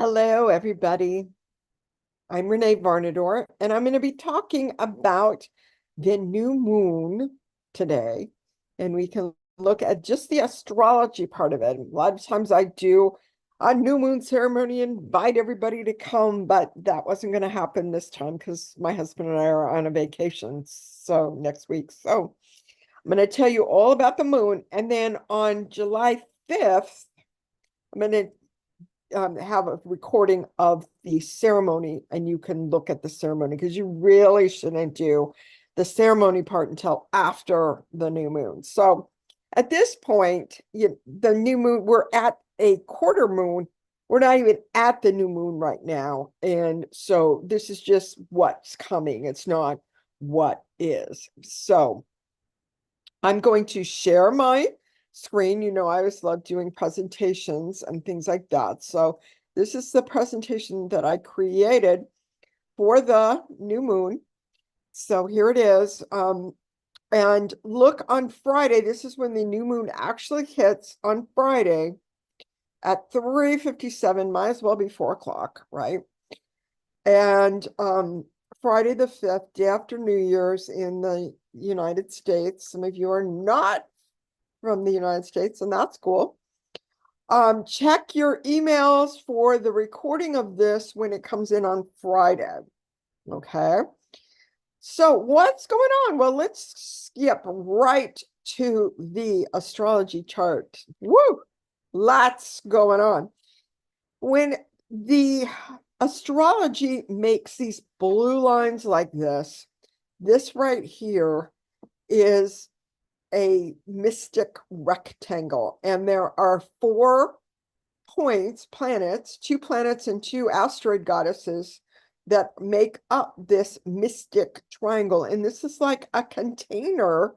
Hello, everybody. I'm Renee Varnadore, and I'm going to be talking about the new moon today. And we can look at just the astrology part of it. A lot of times I do a new moon ceremony, invite everybody to come, but that wasn't going to happen this time because my husband and I are on a vacation. So next week. So I'm going to tell you all about the moon. And then on July 5th, I'm going to have a recording of the ceremony and you can look at the ceremony because you really shouldn't do the ceremony part until after the new moon. So at this point, the new moon, we're at a quarter moon. We're not even at the new moon right now. And so this is just what's coming. It's not what is. So I'm going to share my screen. I always love doing presentations and things like that. So this is the presentation that I created for the new moon. So here it is. And look on Friday. This is when the new moon actually hits on Friday at 3:57. Might as well be 4 o'clock, right? And Friday the 5th, day after New Year's in the United States. Some of you are not from the United States, and that's cool. Check your emails for the recording of this when it comes in on Friday. Okay. So what's going on? Well, let's skip right to the astrology chart. Woo! Lots going on. When the astrology makes these blue lines like this right here is a mystic rectangle, and there are 4 planets, 2 planets and 2 asteroid goddesses that make up this mystic triangle. And this is like a container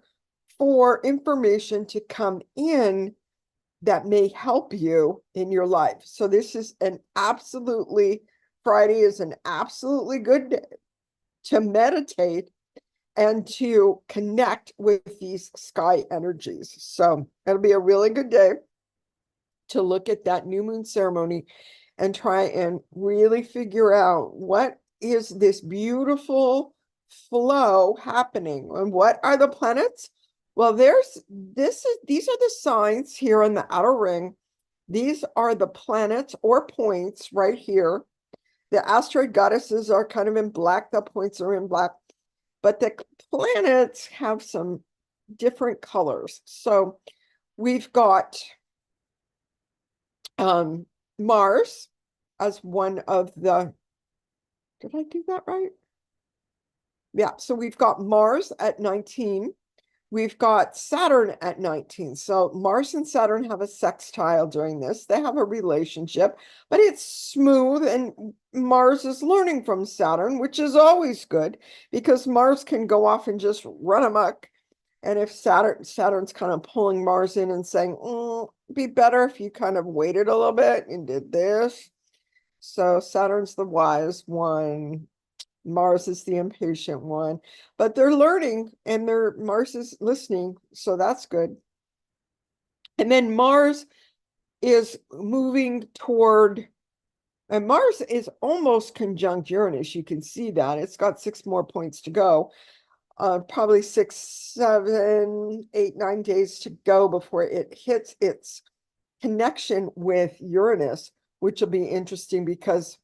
for information to come in that may help you in your life. So this is Friday is an absolutely good day to meditate and to connect with these sky energies. So it'll be a really good day to look at that new moon ceremony and try and really figure out what is this beautiful flow happening and what are the planets. Well, these are the signs here on the outer ring. These are the planets or points right here. The asteroid goddesses are kind of in black, the points are in black, but the planets have some different colors. So we've got Mars as one of the, did I do that right? Yeah, so we've got Mars at 19. We've got Saturn at 19. So Mars and Saturn have a sextile during this. They have a relationship, but it's smooth, and Mars is learning from Saturn, which is always good because Mars can go off and just run amok. And if Saturn's kind of pulling Mars in and saying, be better if you kind of waited a little bit and did this. So Saturn's the wise one. Mars is the impatient one, but they're learning and Mars is listening, so that's good. And then Mars is moving toward, and Mars is almost conjunct Uranus. You can see that it's got 6 more points to go. Probably 6, 7, 8, 9 days to go before it hits its connection with Uranus, which will be interesting because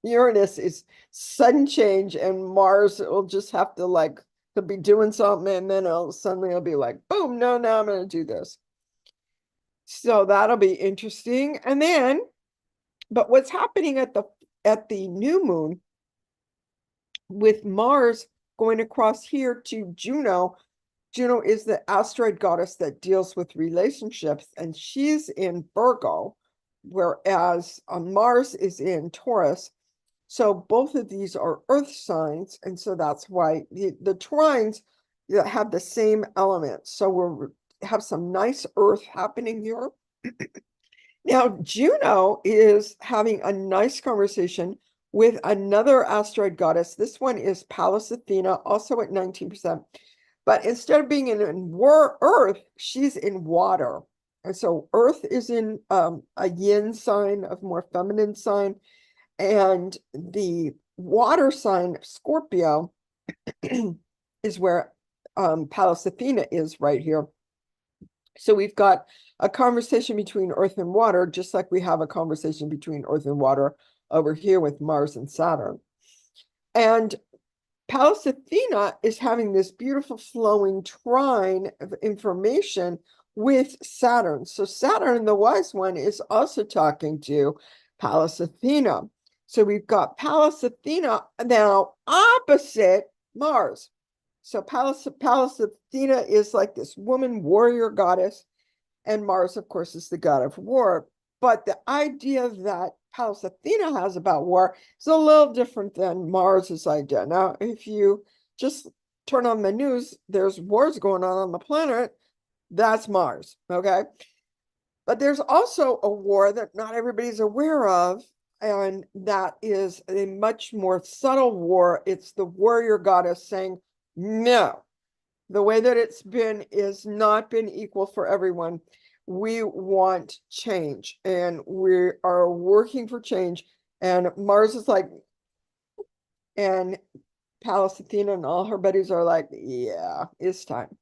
Uranus is sudden change, and Mars will just have to to be doing something, and then suddenly it'll be like, boom, no, now I'm going to do this. So that'll be interesting. And then, but what's happening at the new moon with Mars going across here to Juno? Juno is the asteroid goddess that deals with relationships, and she's in Virgo, whereas Mars is in Taurus. So both of these are earth signs, and so that's why the trines have the same elements. So we have some nice earth happening here. Now, Juno is having a nice conversation with another asteroid goddess. This one is Pallas Athena, also at 19%. But instead of being in Earth, she's in water. And so Earth is in a yin sign, of more feminine sign, and the water sign, Scorpio, is where Pallas Athena is right here. So we've got a conversation between Earth and water, just like we have a conversation between Earth and water over here with Mars and Saturn. And Pallas Athena is having this beautiful flowing trine of information with Saturn. So Saturn, the wise one, is also talking to Pallas Athena. So we've got Pallas Athena now opposite Mars. So Pallas Athena is like this woman warrior goddess, and Mars, of course, is the god of war. But the idea that Pallas Athena has about war is a little different than Mars's idea. Now, if you just turn on the news, there's wars going on the planet. That's Mars, okay? But there's also a war that not everybody's aware of, and that is a much more subtle war. It's the warrior goddess saying, no, the way that it's been is not been equal for everyone. We want change, and we are working for change. And Mars is like, and Pallas Athena and all her buddies are like, yeah, it's time.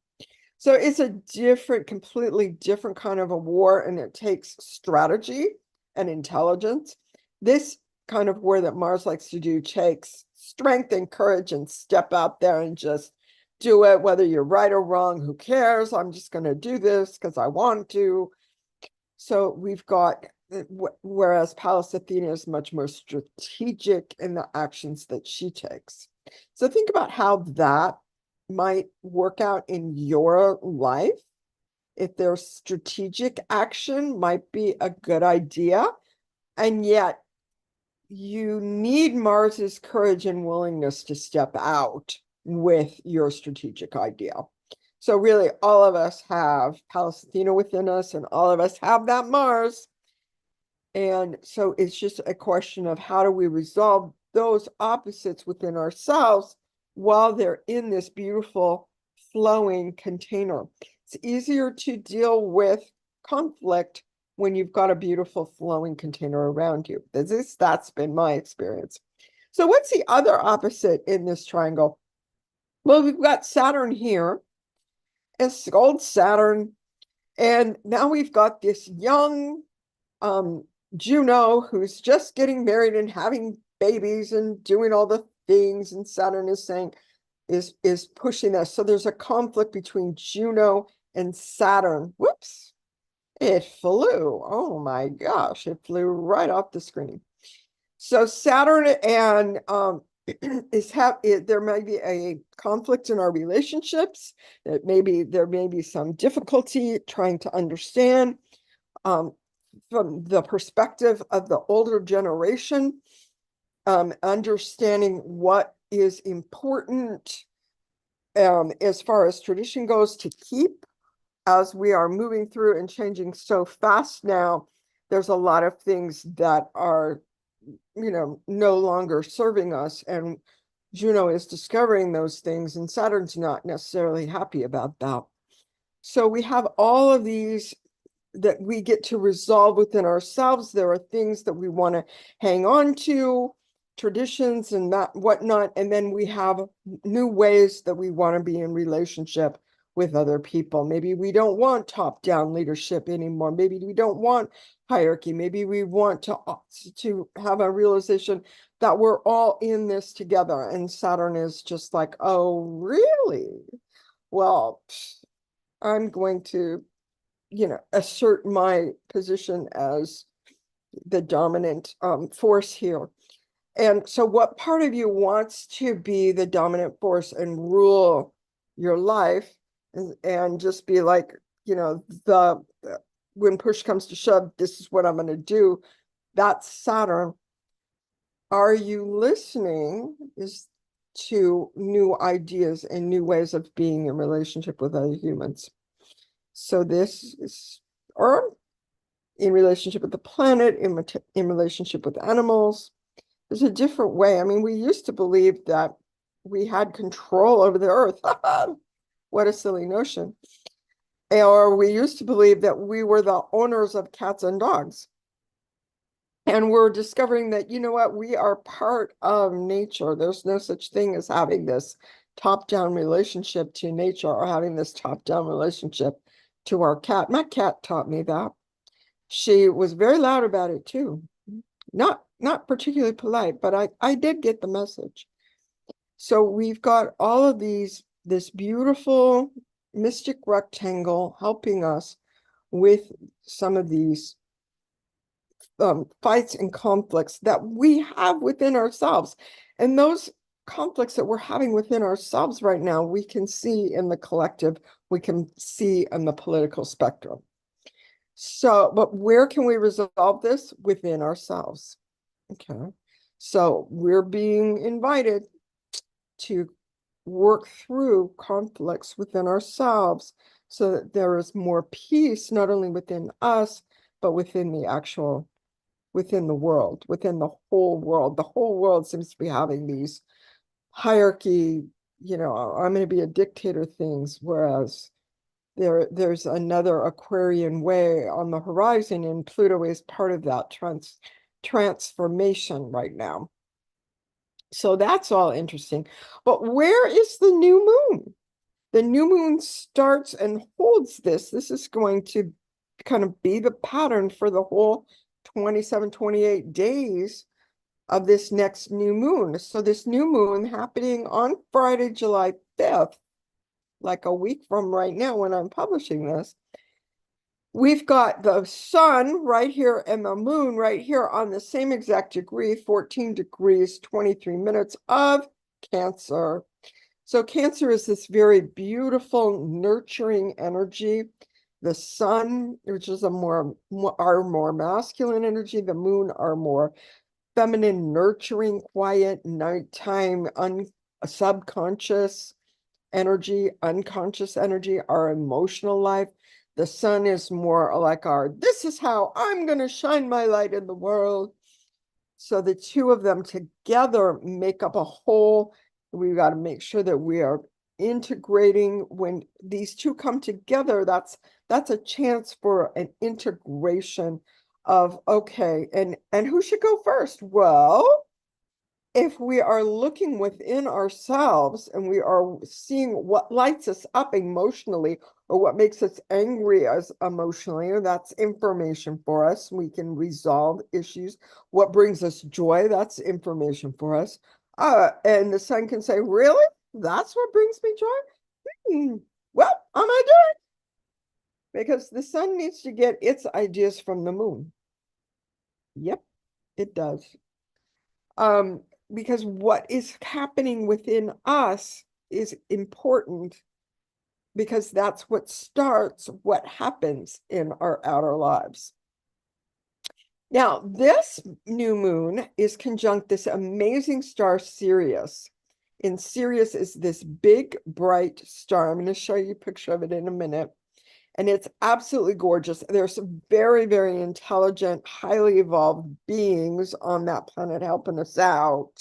So it's a different, completely different kind of a war, and it takes strategy and intelligence. This kind of war that Mars likes to do takes strength and courage, and step out there and just do it, whether you're right or wrong, who cares? I'm just going to do this because I want to. So we've got, whereas Pallas Athena is much more strategic in the actions that she takes. So think about how that might work out in your life. If there's strategic action might be a good idea, and yet you need Mars's courage and willingness to step out with your strategic idea. So really, all of us have Pallas Athena within us, and all of us have that Mars. And so it's just a question of how do we resolve those opposites within ourselves while they're in this beautiful flowing container. It's easier to deal with conflict when you've got a beautiful flowing container around you. That's been my experience. So what's the other opposite in this triangle? Well, we've got Saturn here. It's old Saturn. And now we've got this young Juno who's just getting married and having babies and doing all the things. And Saturn is saying, is pushing this. So there's a conflict between Juno and Saturn. Whoops. It flew. Oh my gosh, it flew right off the screen. So Saturn and there may be a conflict in our relationships. That there may be some difficulty trying to understand from the perspective of the older generation, understanding what is important as far as tradition goes to keep. As we are moving through and changing so fast now, there's a lot of things that are, no longer serving us. And Juno is discovering those things, and Saturn's not necessarily happy about that. So we have all of these that we get to resolve within ourselves. There are things that we want to hang on to, traditions and that whatnot. And then we have new ways that we want to be in relationship with other people. Maybe we don't want top-down leadership anymore. Maybe we don't want hierarchy. Maybe we want to have a realization that we're all in this together. And Saturn is just like, oh, really? Well, I'm going to, assert my position as the dominant force here. And so what part of you wants to be the dominant force and rule your life and just be like, when push comes to shove, this is what I'm going to do. That's Saturn. Are you listening to new ideas and new ways of being in relationship with other humans? So this is, or in relationship with the planet, in relationship with animals. There's a different way. I mean, we used to believe that we had control over the earth. What a silly notion. or we used to believe that we were the owners of cats and dogs. And we're discovering that, you know what, we are part of nature. There's no such thing as having this top-down relationship to nature or having this top-down relationship to our cat. My cat taught me that. She was very loud about it too. Not particularly polite, but I did get the message. So we've got all of this beautiful mystic rectangle helping us with some of these fights and conflicts that we have within ourselves. And those conflicts that we're having within ourselves right now, we can see in the collective, we can see in the political spectrum. So, but where can we resolve this? Within ourselves. Okay. So we're being invited to work through conflicts within ourselves so that there is more peace, not only within us, but within the actual, within the world, within the whole world. The whole world seems to be having these hierarchy, you know, I'm going to be a dictator things, whereas there's another Aquarian way on the horizon, and Pluto is part of that transformation right now. So that's all interesting. But where is the new moon? The new moon starts and holds this. This is going to kind of be the pattern for the whole 27, 28 days of this next new moon. So this new moon happening on Friday, July 5th, like a week from right now when I'm publishing this. We've got the sun right here and the moon right here on the same exact degree, 14 degrees, 23 minutes of Cancer. So Cancer is this very beautiful, nurturing energy. The sun, which is our more masculine energy, the moon, our more feminine, nurturing, quiet, nighttime, subconscious energy, unconscious energy, our emotional life. The sun is more like this is how I'm going to shine my light in the world. So the two of them together make up a whole. We've got to make sure that we are integrating. When these two come together, that's a chance for an integration of, okay, and who should go first? Well, if we are looking within ourselves and we are seeing what lights us up emotionally or what makes us angry as emotionally, that's information for us. We can resolve issues. What brings us joy, that's information for us. And the sun can say, really? That's what brings me joy? Well, I'm gonna do it. Because the sun needs to get its ideas from the moon. Yep, it does. Because what is happening within us is important, because that's what starts what happens in our outer lives. Now, this new moon is conjunct this amazing star Sirius. And Sirius is this big, bright star. I'm going to show you a picture of it in a minute. And it's absolutely gorgeous. There's some very, very intelligent, highly evolved beings on that planet helping us out.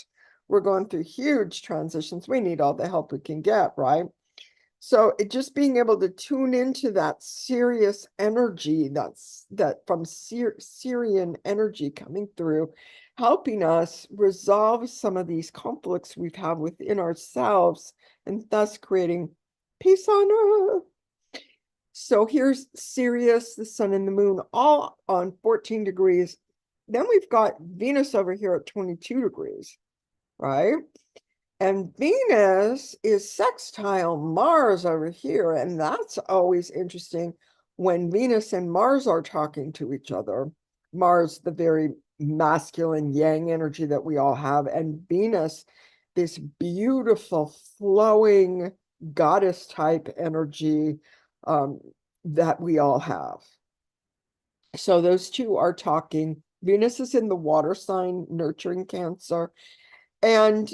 We're going through huge transitions. We need all the help we can get, right? So just being able to tune into that Sirius energy, that from Sirian energy coming through, helping us resolve some of these conflicts we've had within ourselves, and thus creating peace on earth. So here's Sirius, the sun and the moon, all on 14 degrees. Then we've got Venus over here at 22 degrees, right? And Venus is sextile Mars over here. And that's always interesting when Venus and Mars are talking to each other. Mars, the very masculine yang energy that we all have, and Venus, this beautiful flowing goddess type energy that we all have. So those two are talking. Venus is in the water sign, nurturing Cancer, and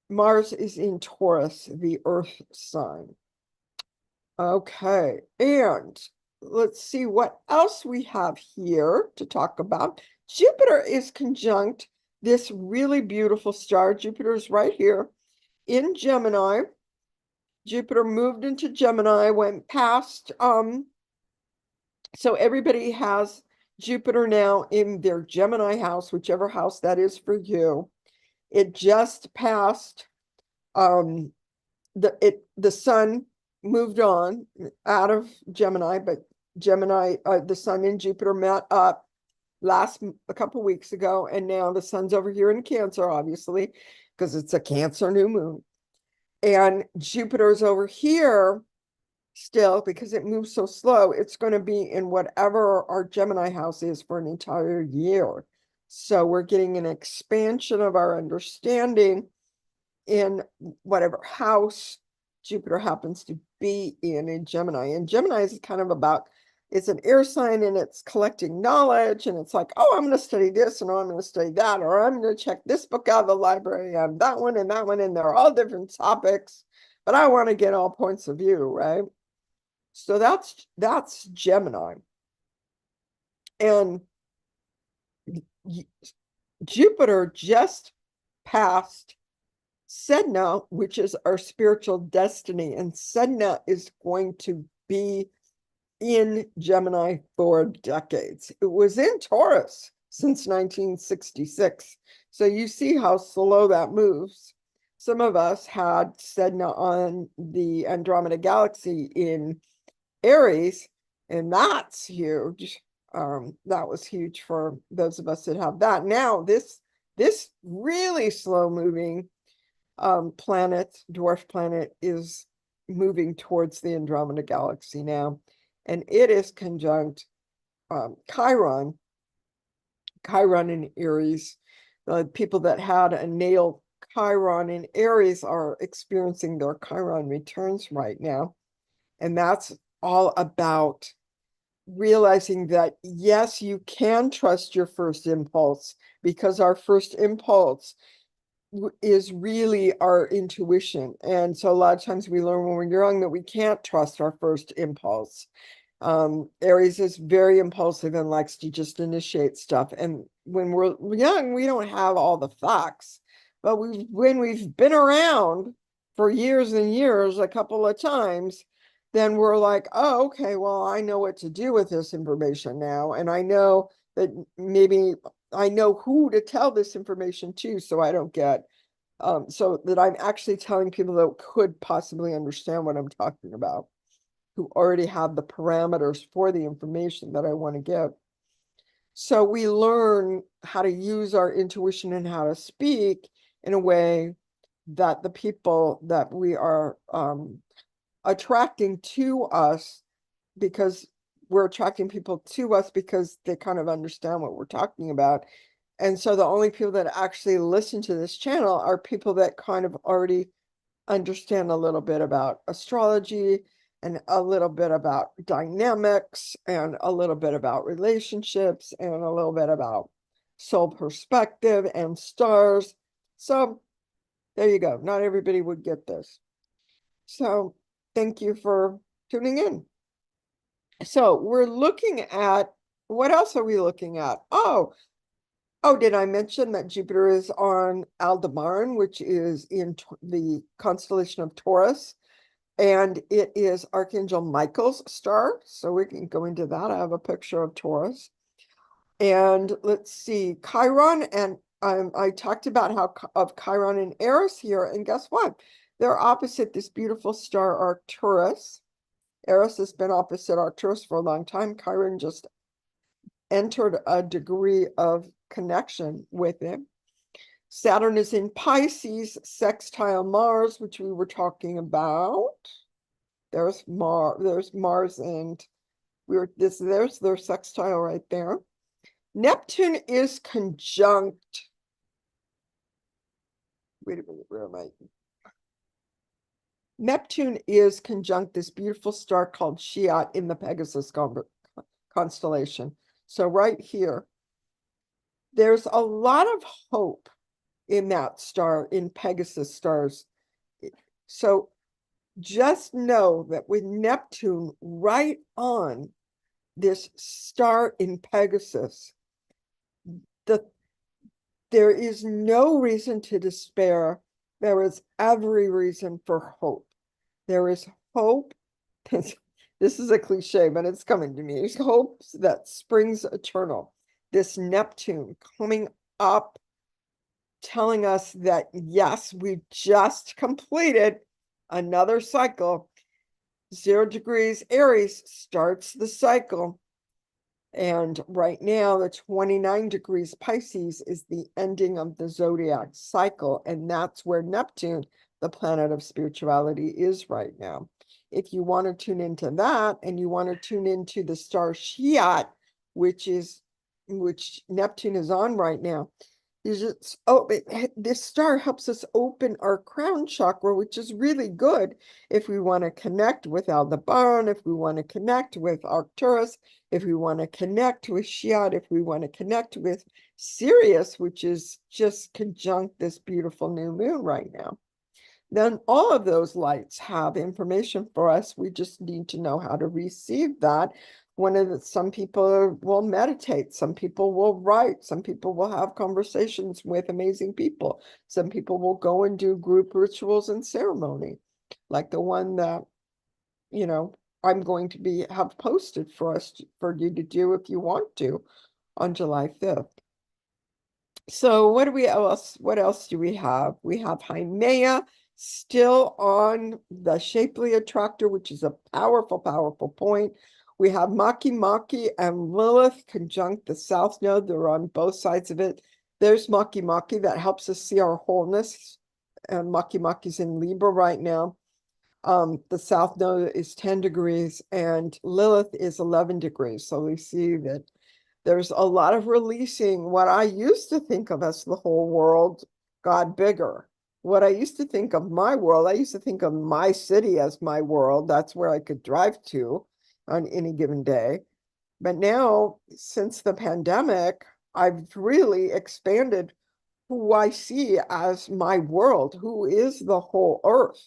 Mars is in Taurus, the earth sign. Okay, and let's see what else we have here to talk about. Jupiter is conjunct this really beautiful star. Jupiter is right here in Gemini. Jupiter moved into Gemini, went past, so everybody has Jupiter now in their Gemini house, whichever house that is for you. It just passed, the sun moved on out of Gemini, but Gemini, the sun and Jupiter met up a couple weeks ago, and now the sun's over here in Cancer, obviously, because it's a Cancer new moon. And Jupiter's over here still because it moves so slow. It's going to be in whatever our Gemini house is for an entire year. So we're getting an expansion of our understanding in whatever house Jupiter happens to be in Gemini. And Gemini is kind of about, it's an air sign and it's collecting knowledge. And it's like, oh, I'm going to study this and oh, I'm going to study that, or I'm going to check this book out of the library and that one and that one. And they're all different topics, but I want to get all points of view, right? So that's Gemini. And Jupiter just passed Sedna, which is our spiritual destiny. And Sedna is going to be in Gemini for decades. It was in Taurus since 1966. So you see how slow that moves. Some of us had Sedna on the Andromeda Galaxy in Aries, and that's huge. That was huge for those of us that have that. Now, this really slow moving planet, dwarf planet, is moving towards the Andromeda Galaxy now, and it is conjunct Chiron in Aries. The people that had a natal Chiron in Aries are experiencing their Chiron returns right now, and that's all about realizing that, yes, you can trust your first impulse, because our first impulse is really our intuition. And so a lot of times we learn when we're young that we can't trust our first impulse. Aries is very impulsive and likes to just initiate stuff. And when we're young, we don't have all the facts. But when we've been around for years and years, a couple of times, then we're like, oh, okay, well, I know what to do with this information now. And I know that maybe I know who to tell this information to, so I don't get, so that I'm actually telling people that could possibly understand what I'm talking about, who already have the parameters for the information that I want to give. So we learn how to use our intuition and how to speak in a way that the people that we are attracting to us, because we're attracting people to us because they kind of understand what we're talking about. And so the only people that actually listen to this channel are people that kind of already understand a little bit about astrology and a little bit about dynamics and a little bit about relationships and a little bit about soul perspective and stars. So there you go. Not everybody would get this. So thank you for tuning in. So we're looking at, what else are we looking at? Oh, did I mention that Jupiter is on Aldebaran, which is in the constellation of Taurus, and it is Archangel Michael's star. So we can go into that. I have a picture of Taurus. And let's see, Chiron, and I talked about how of Chiron and Eris here, and guess what? They're opposite this beautiful star Arcturus. Eris has been opposite Arcturus for a long time. Chiron just entered a degree of connection with him. Saturn is in Pisces, sextile Mars, which we were talking about. There's Mars, and there's their sextile right there. Neptune is conjunct. Wait a minute, where am I? Neptune is conjunct this beautiful star called Shiat in the Pegasus constellation. So right here, there's a lot of hope in that star, in Pegasus stars. So just know that with Neptune right on this star in Pegasus, there is no reason to despair. There is every reason for hope. There is hope. This is a cliche, but it's coming to me. There's hope that springs eternal. This Neptune coming up, telling us that, yes, we just completed another cycle. 0 degrees Aries starts the cycle. And right now, the 29 degrees Pisces is the ending of the zodiac cycle. And that's where Neptune, the planet of spirituality, is right now. If you want to tune into that and you want to tune into the star Shiat, which Neptune is on right now, this star helps us open our crown chakra, which is really good if we want to connect with Aldebaran, if we want to connect with Arcturus, if we want to connect with Shiat, if we want to connect with Sirius, which is just conjunct this beautiful new moon right now. Then all of those lights have information for us. We just need to know how to receive that. Some people will meditate, some people will write, some people will have conversations with amazing people. Some people will go and do group rituals and ceremony, like the one that, I'm going to have posted for you to do if you want to on July 5th. So what else do we have? We have Haimea still on the Shapely Attractor, which is a powerful, powerful point. We have Maki Maki and Lilith conjunct the South Node. They're on both sides of it. There's Maki Maki that helps us see our wholeness. And Maki Maki's in Libra right now. The South Node is 10 degrees and Lilith is 11 degrees. So we see that there's a lot of releasing what I used to think of as the whole world got bigger. What I used to think of my world, I used to think of my city as my world. That's where I could drive to on any given day. But now, since the pandemic, I've really expanded who I see as my world, who is the whole earth.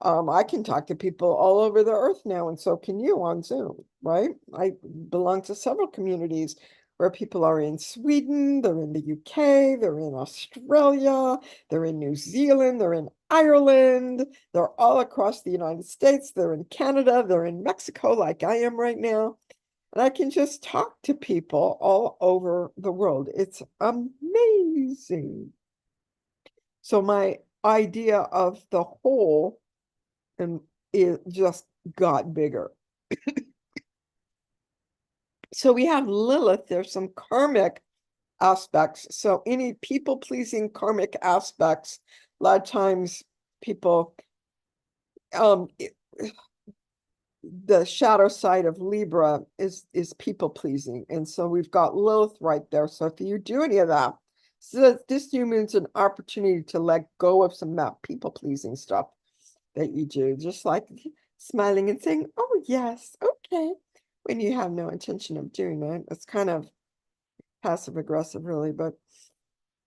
I can talk to people all over the earth now, and so can you on Zoom, right? I belong to several communities where people are in Sweden, they're in the UK, they're in Australia, they're in New Zealand, they're in Ireland, they're all across the United States, they're in Canada, they're in Mexico, like I am right now. And I can just talk to people all over the world. It's amazing. So my idea of the whole and it just got bigger. So we have Lilith, there's some karmic aspects. So any people-pleasing karmic aspects, a lot of times people, the shadow side of Libra is people-pleasing. And so we've got Lilith right there. So if you do any of that, so this new moon's an opportunity to let go of some of that people-pleasing stuff that you do, just like smiling and saying, oh, yes, okay, when you have no intention of doing that. It's kind of passive aggressive, really, but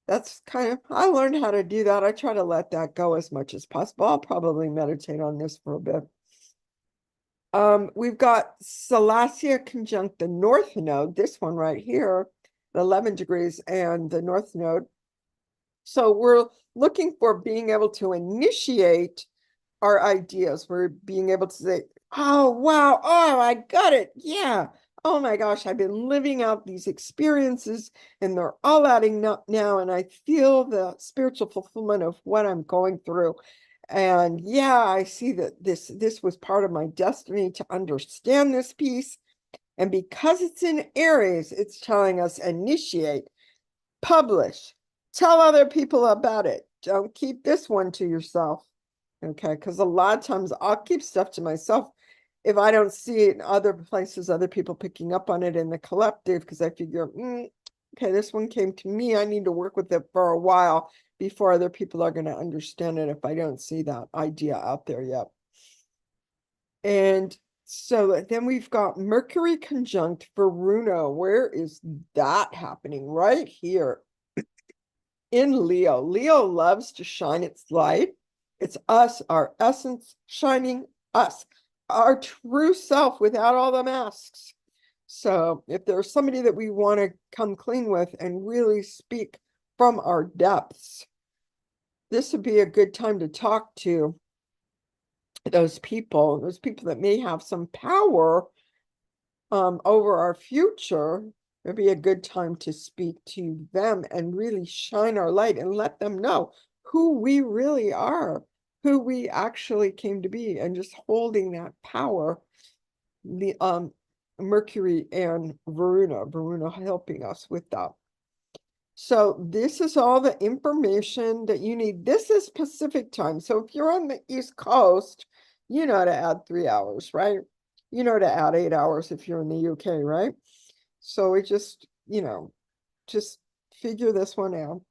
that's I learned how to do that. I try to let that go as much as possible. I'll probably meditate on this for a bit. We've got Salacia conjunct the North Node, this one right here, 11 degrees, and the North Node. So we're looking for being able to initiate our ideas. We're being able to say, oh, wow, oh, I got it. Yeah. Oh my gosh, I've been living out these experiences and they're all adding up now. And I feel the spiritual fulfillment of what I'm going through. And yeah, I see that this was part of my destiny to understand this piece. And because it's in Aries, it's telling us initiate, publish, tell other people about it. Don't keep this one to yourself. Okay, because a lot of times I'll keep stuff to myself if I don't see it in other places, other people picking up on it in the collective, because I figure, okay, this one came to me. I need to work with it for a while before other people are going to understand it if I don't see that idea out there yet. And so then we've got Mercury conjunct Varuna. Where is that happening? Right here in Leo. Leo loves to shine its light. It's us, our essence, shining us, our true self without all the masks. So if there's somebody that we want to come clean with and really speak from our depths, this would be a good time to talk to those people that may have some power over our future, it'd be a good time to speak to them and really shine our light and let them know who we really are, who we actually came to be, and just holding that power. The Mercury and Varuna helping us with that. So this is all the information that you need. This is Pacific time. So if you're on the East Coast, you know to add 3 hours, right? You know to add 8 hours if you're in the UK, right? So it just, just figure this one out.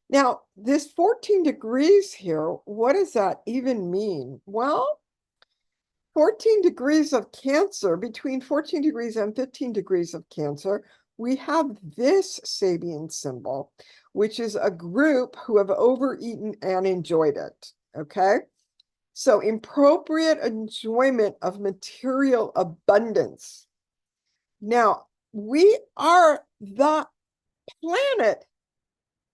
Now, this 14 degrees here, what does that even mean? Well, 14 degrees of Cancer, between 14 degrees and 15 degrees of Cancer, we have this Sabian symbol, which is a group who have overeaten and enjoyed it. Okay. So appropriate enjoyment of material abundance. Now, we are the planet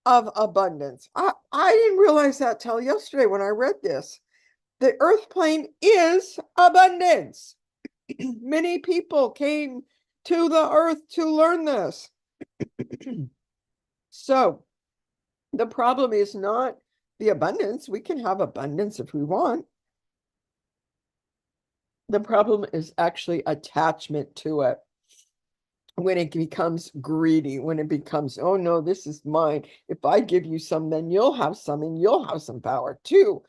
of abundance. I didn't realize that till yesterday when I read this. The earth plane is abundance. Many people came to the earth to learn this. So the problem is not the abundance. We can have abundance if we want. The problem is actually attachment to it. When it becomes greedy, when it becomes, oh no, this is mine. If I give you some, then you'll have some and you'll have some power too.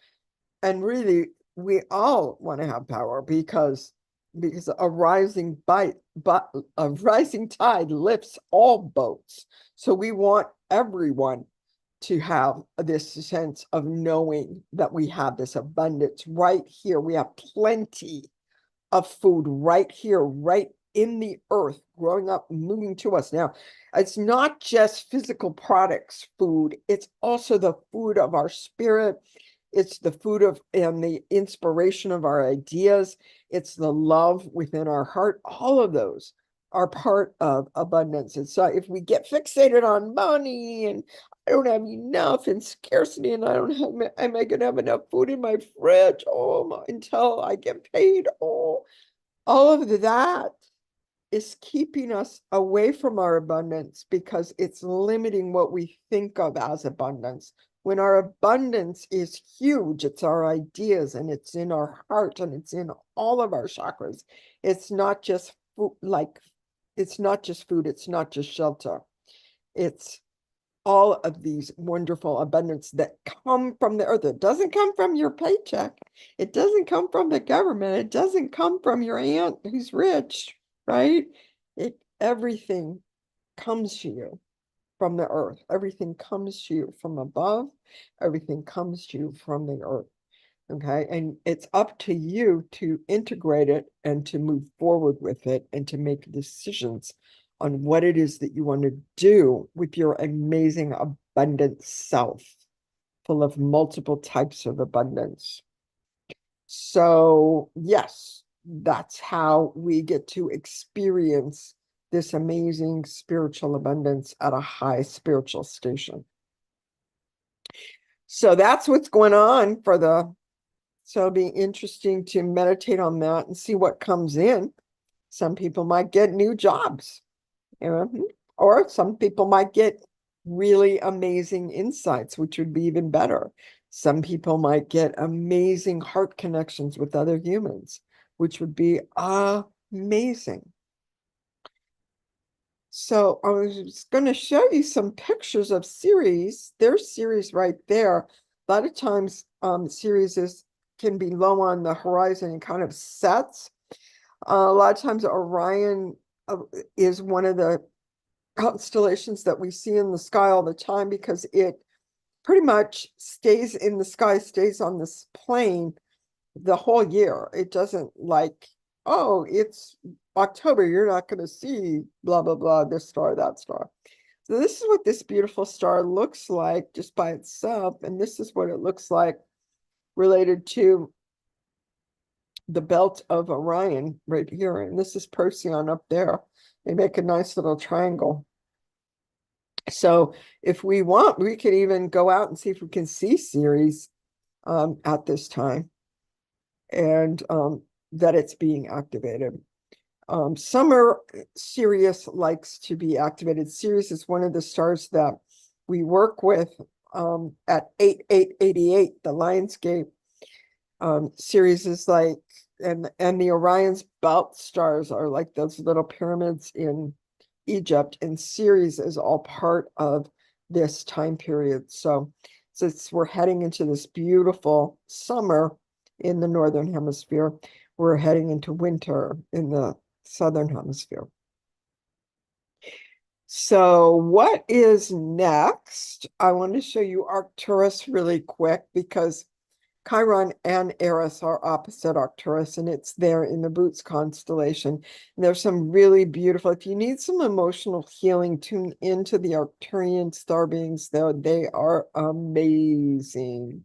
And really, we all want to have power because a rising tide lifts all boats. So we want everyone to have this sense of knowing that we have this abundance right here. We have plenty of food right here, right in the earth, growing up, moving to us. Now, it's not just physical products, food, it's also the food of our spirit. It's the food of and the inspiration of our ideas. It's the love within our heart. All of those are part of abundance. And so if we get fixated on money and I don't have enough and scarcity and I don't have, am I going to have enough food in my fridge? Oh, until I get paid. Oh, all of that is keeping us away from our abundance because it's limiting what we think of as abundance. When our abundance is huge, it's our ideas and it's in our heart and it's in all of our chakras. It's not just food, it's not just food, it's not just shelter. It's all of these wonderful abundance that come from the earth. It doesn't come from your paycheck. It doesn't come from the government. It doesn't come from your aunt who's rich, right? Everything comes to you from the earth. Everything comes to you from above. Everything comes to you from the earth. Okay. And it's up to you to integrate it and to move forward with it and to make decisions on what it is that you want to do with your amazing abundant self, full of multiple types of abundance. So, yes, that's how we get to experience this amazing spiritual abundance at a high spiritual station. So that's what's going on so it'll be interesting to meditate on that and see what comes in. Some people might get new jobs, or some people might get really amazing insights, which would be even better. Some people might get amazing heart connections with other humans, which would be amazing. So I was going to show you some pictures of Ceres. There's Ceres right there. A lot of times Ceres can be low on the horizon and kind of sets. A lot of times Orion is one of the constellations that we see in the sky all the time because it pretty much stays in the sky, stays on this plane the whole year. It doesn't oh, it's October, you're not going to see blah, blah, blah, this star, that star. So this is what this beautiful star looks like just by itself. And this is what it looks like related to the belt of Orion right here. And this is Procyon up there. They make a nice little triangle. So if we want, we could even go out and see if we can see Ceres at this time. and that it's being activated. Summer Sirius likes to be activated. Sirius is one of the stars that we work with at 8888, the Lionsgate. Sirius is like, and the Orion's belt stars are like those little pyramids in Egypt, and Sirius is all part of this time period. So since we're heading into this beautiful summer in the Northern Hemisphere, we're heading into winter in the Southern Hemisphere. So what is next? I want to show you Arcturus really quick because Chiron and Eris are opposite Arcturus, and it's there in the Boots constellation. And there's some really beautiful, if you need some emotional healing, tune into the Arcturian star beings there. They are amazing.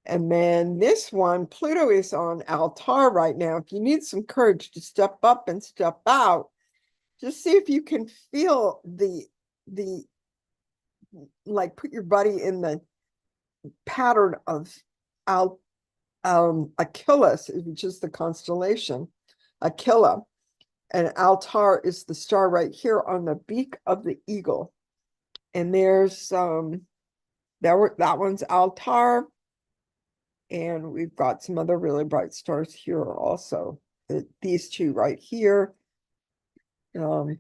And then this one, Pluto is on Altar right now. If you need some courage to step up and step out, just see if you can feel the like put your body in the pattern of Achilles, which is the constellation Aquila, and Altar is the star right here on the beak of the eagle. And there's that one's Altar, and we've got some other really bright stars here also. These two right here,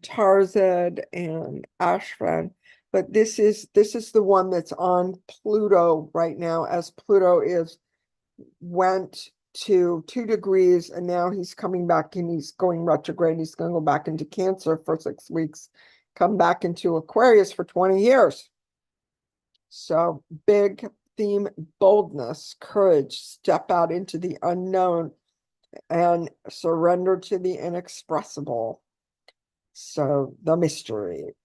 Tarzed and Ashvan. But this is the one that's on Pluto right now, as Pluto went to 2 degrees, and now he's coming back and he's going retrograde. He's going to go back into Cancer for 6 weeks, come back into Aquarius for 20 years. So big theme: boldness, courage, step out into the unknown and surrender to the inexpressible. So the mystery.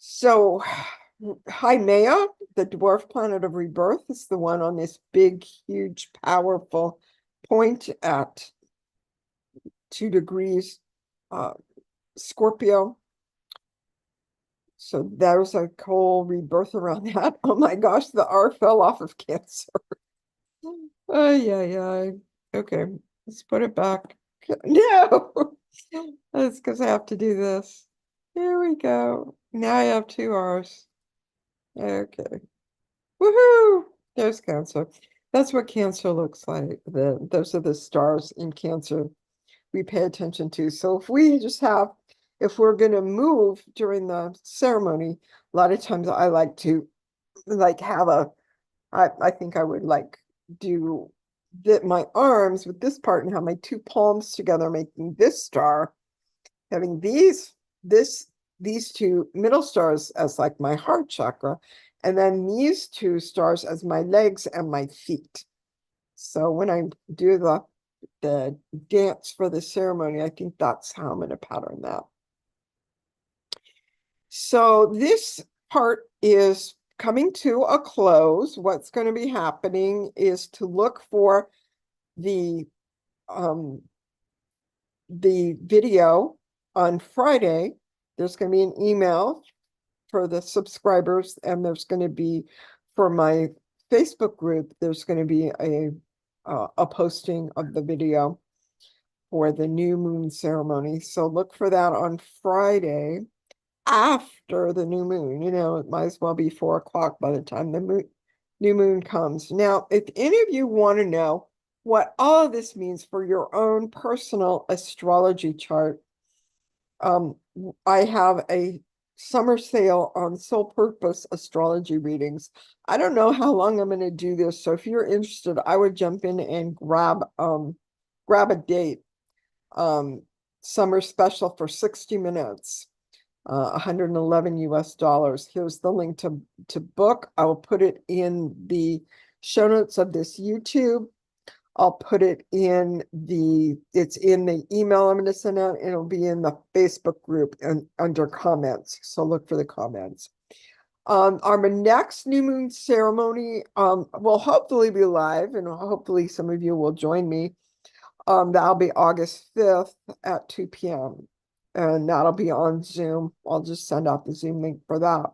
So Haumea, the dwarf planet of rebirth, is the one on this big, huge, powerful point at 2 degrees Scorpio. So there's a whole rebirth around that. Oh my gosh, the R fell off of Cancer. Oh, yeah. Okay, let's put it back. No, that's because I have to do this. Here we go. Now I have 2 R's. Okay. Woohoo! There's Cancer. That's what Cancer looks like. Those are the stars in Cancer we pay attention to. So if we're going to move during the ceremony, a lot of times I like to I think I would do my arms with this part and have my 2 palms together, making this star, having these 2 middle stars as like my heart chakra, and then these 2 stars as my legs and my feet. So when I do the dance for the ceremony, I think that's how I'm going to pattern that. So this part is coming to a close. What's going to be happening is to look for the video on Friday. There's going to be an email for the subscribers, and there's going to be, for my Facebook group, there's going to be a posting of the video for the new moon ceremony. So look for that on Friday after the new moon. It might as well be 4 o'clock by the time the new moon comes. Now, if any of you want to know what all of this means for your own personal astrology chart, I have a summer sale on Soul Purpose astrology readings. I don't know how long I'm going to do this, so if you're interested, I would jump in and grab a date. Summer special for 60 minutes, $111 US. Here's the link to book. I will put it in the show notes of this YouTube. I'll put it it's in the email I'm going to send out, and it'll be in the Facebook group and under comments. So look for the comments. Our next new moon ceremony will hopefully be live, and hopefully some of you will join me. That'll be August 5th at 2 p.m. And that'll be on Zoom. I'll just send out the Zoom link for that.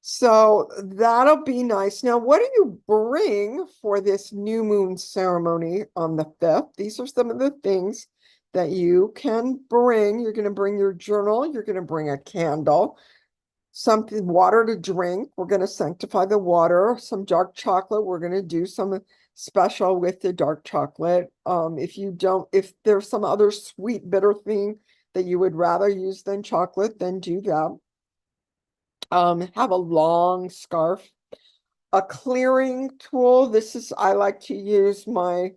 So that'll be nice. Now, what do you bring for this new moon ceremony on the 5th? These are some of the things that you can bring. You're going to bring your journal, you're going to bring a candle, something, water to drink. We're going to sanctify the water, some dark chocolate. We're going to do some special with the dark chocolate. If there's some other sweet, bitter thing that you would rather use than chocolate, then do that. Have a long scarf, a clearing tool. I like to use my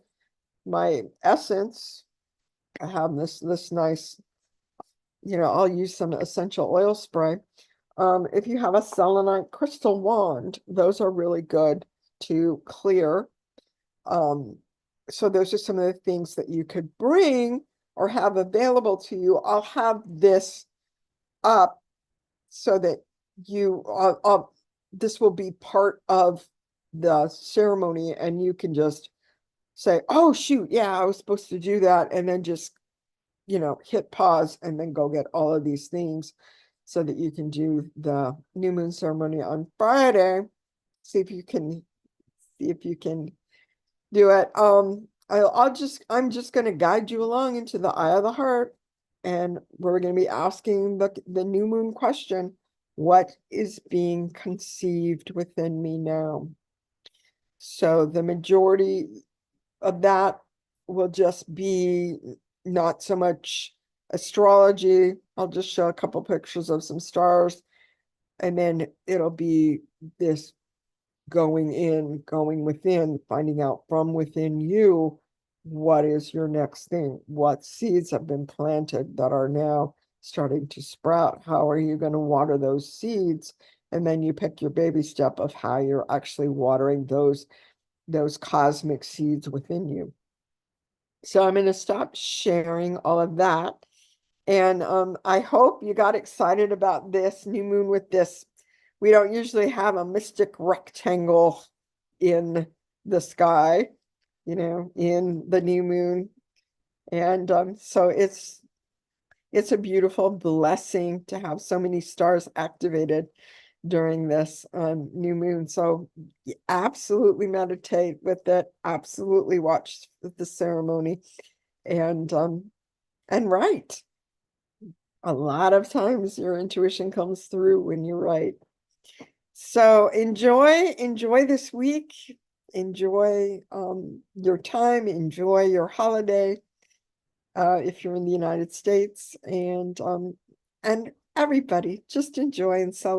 essence. I have this nice, I'll use some essential oil spray. If you have a selenite crystal wand, those are really good to clear. Um, so those are some of the things that you could bring or have available to you. I'll have this up so that this will be part of the ceremony, and you can just say, oh shoot, yeah, I was supposed to do that, and then just hit pause and then go get all of these things so that you can do the new moon ceremony on Friday. See if you can do it. I'm just going to guide you along into the eye of the heart, and we're going to be asking the new moon question: what is being conceived within me now? So the majority of that will just be not so much astrology. I'll just show a couple pictures of some stars, and then it'll be this going within, finding out from within you what is your next thing, what seeds have been planted that are now starting to sprout. How are you going to water those seeds? And then you pick your baby step of how you're actually watering those cosmic seeds within you. So I'm going to stop sharing all of that. And I hope you got excited about this new moon with this. We don't usually have a mystic rectangle in the sky, in the new moon. And so it's a beautiful blessing to have so many stars activated during this new moon. So absolutely meditate with it, absolutely watch the ceremony, and write. A lot of times your intuition comes through when you write. So enjoy this week, enjoy your time, enjoy your holiday if you're in the United States, and everybody just enjoy and celebrate.